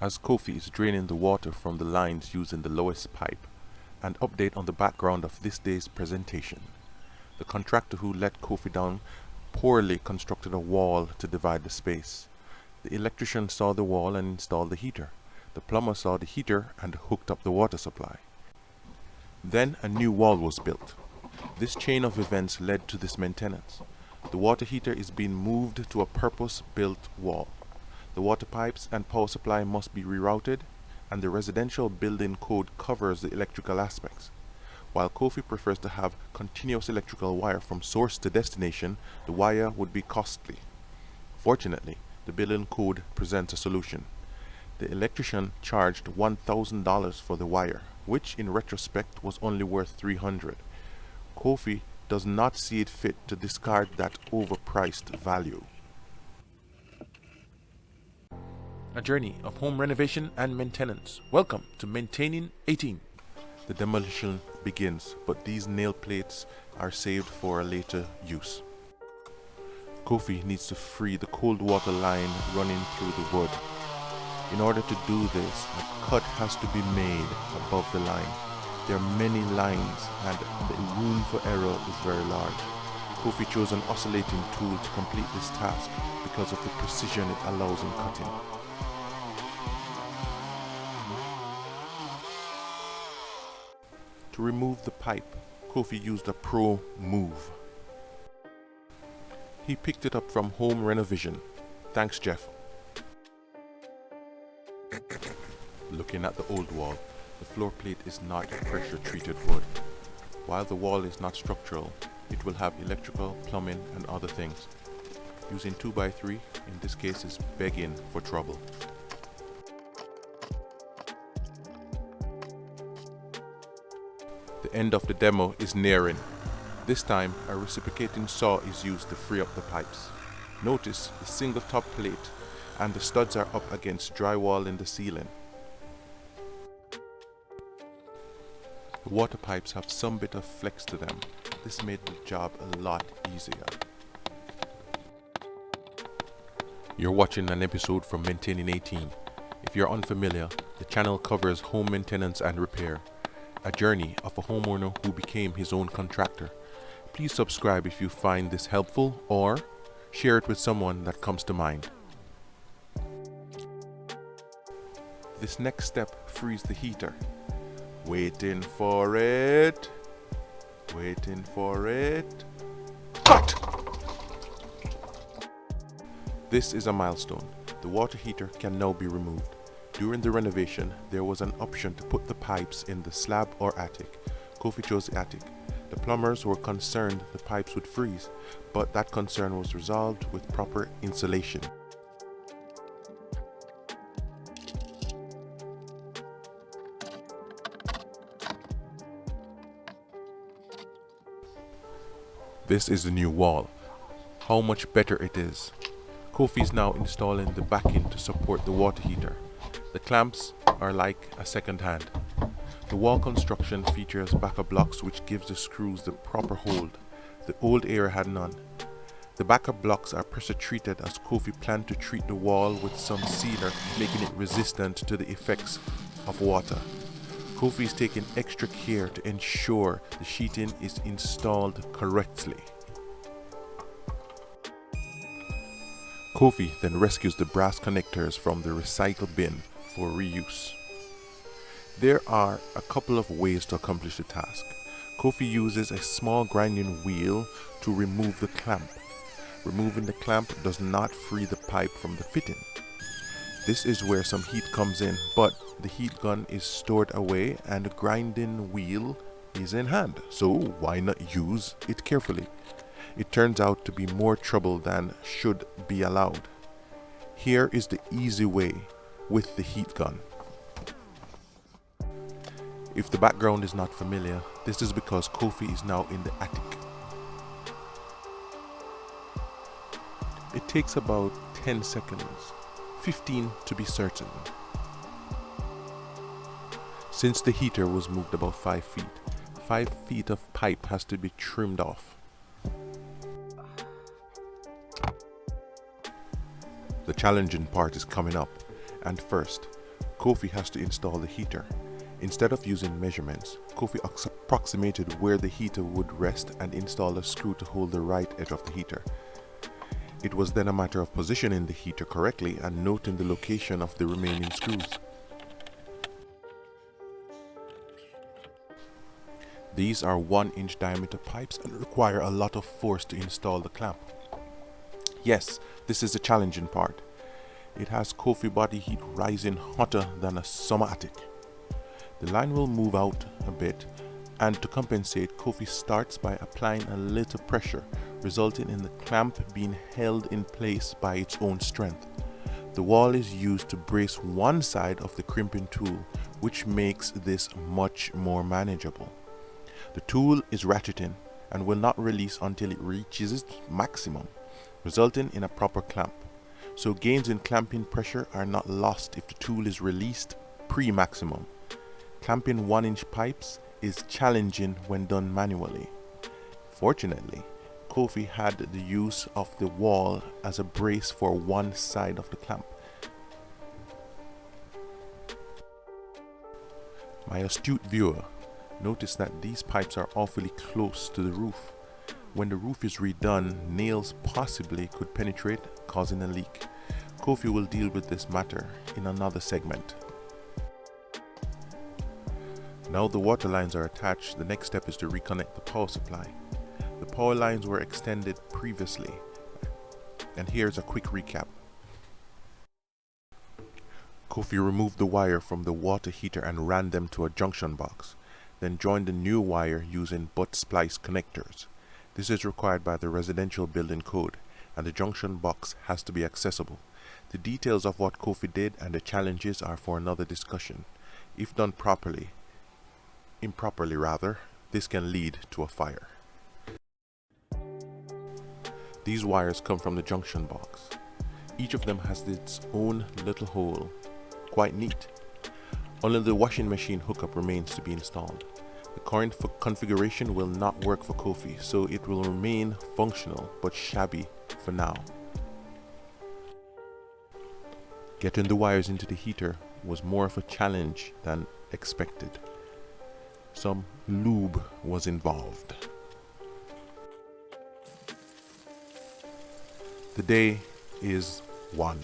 as Kofi is draining the water from the lines using the lowest pipe. An update on the background of this day's presentation. The contractor who let Kofi down poorly constructed a wall to divide the space. The electrician saw the wall and installed the heater. The plumber saw the heater and hooked up the water supply. Then a new wall was built. This chain of events led to this maintenance. The water heater is being moved to a purpose-built wall. The water pipes and power supply must be rerouted, and the residential building code covers the electrical aspects. While Kofi prefers to have continuous electrical wire from source to destination, the wire would be costly. Fortunately, the building code presents a solution. The electrician charged $1,000 for the wire, which in retrospect was only worth $300. Kofi does not see it fit to discard that overpriced value. A journey of home renovation and maintenance. Welcome to Maintaining 18. The demolition begins, but these nail plates are saved for a later use. Kofi needs to free the cold water line running through the wood. In order to do this, a cut has to be made above the line. There are many lines and the room for error is very large. Kofi chose an oscillating tool to complete this task because of the precision it allows in cutting. To remove the pipe, Kofi used a pro move. He picked it up from Home Renovision. Thanks, Jeff. Looking at the old wall, the floor plate is not pressure treated wood. While the wall is not structural, it will have electrical, plumbing and other things. Using 2x3 in this case is begging for trouble. The end of the demo is nearing. This time a reciprocating saw is used to free up the pipes. Notice the single top plate and the studs are up against drywall in the ceiling. The water pipes have some bit of flex to them. This made the job a lot easier. You're watching an episode from Maintaining 18. If you're unfamiliar, the channel covers home maintenance and repair. A journey of a homeowner who became his own contractor. Please subscribe if you find this helpful or share it with someone that comes to mind. This next step frees the heater. Waiting for it. Waiting for it. Cut! This is a milestone. The water heater can now be removed. During the renovation, there was an option to put the pipes in the slab or attic. Kofi chose the attic. The plumbers were concerned the pipes would freeze, but that concern was resolved with proper insulation. This is the new wall. How much better it is. Kofi is now installing the backing to support the water heater. The clamps are like a second hand. The wall construction features backer blocks which gives the screws the proper hold. The old era had none. The backer blocks are pressure treated as Kofi planned to treat the wall with some sealer, making it resistant to the effects of water. Kofi is taking extra care to ensure the sheeting is installed correctly. Kofi then rescues the brass connectors from the recycle bin for reuse. There are a couple of ways to accomplish the task. Kofi uses a small grinding wheel to remove the clamp. Removing the clamp does not free the pipe from the fitting. This is where some heat comes in, but the heat gun is stored away and the grinding wheel is in hand, so why not use it carefully? It turns out to be more trouble than should be allowed. Here is the easy way with the heat gun. If the background is not familiar, this is because Kofi is now in the attic. It takes about 10 seconds, 15 to be certain. Since the heater was moved about 5 feet, 5 feet of pipe has to be trimmed off. The challenging part is coming up, and first, Kofi has to install the heater. Instead of using measurements, Kofi approximated where the heater would rest and installed a screw to hold the right edge of the heater. It was then a matter of positioning the heater correctly and noting the location of the remaining screws. These are 1-inch diameter pipes and require a lot of force to install the clamp. Yes, this is the challenging part. It has Kofi body heat rising hotter than a summer attic. The line will move out a bit, and to compensate, Kofi starts by applying a little pressure, resulting in the clamp being held in place by its own strength. The wall is used to brace one side of the crimping tool, which makes this much more manageable. The tool is ratcheting and will not release until it reaches its maximum, resulting in a proper clamp. So gains in clamping pressure are not lost if the tool is released pre-maximum. Clamping 1-inch pipes is challenging when done manually. Fortunately, Kofi had the use of the wall as a brace for one side of the clamp. My astute viewer noticed that these pipes are awfully close to the roof. When the roof is redone, nails possibly could penetrate, causing a leak. Kofi will deal with this matter in another segment. Now the water lines are attached, the next step is to reconnect the power supply. The power lines were extended previously, and here's a quick recap. Kofi removed the wire from the water heater and ran them to a junction box, then joined the new wire using butt splice connectors. This is required by the residential building code, and the junction box has to be accessible. The details of what Kofi did and the challenges are for another discussion. If done improperly rather, this can lead to a fire. These wires come from the junction box. Each of them has its own little hole. Quite neat. Only the washing machine hookup remains to be installed. The current configuration will not work for Kofi, so it will remain functional but shabby for now. Getting the wires into the heater was more of a challenge than expected. Some lube was involved. The day is 1.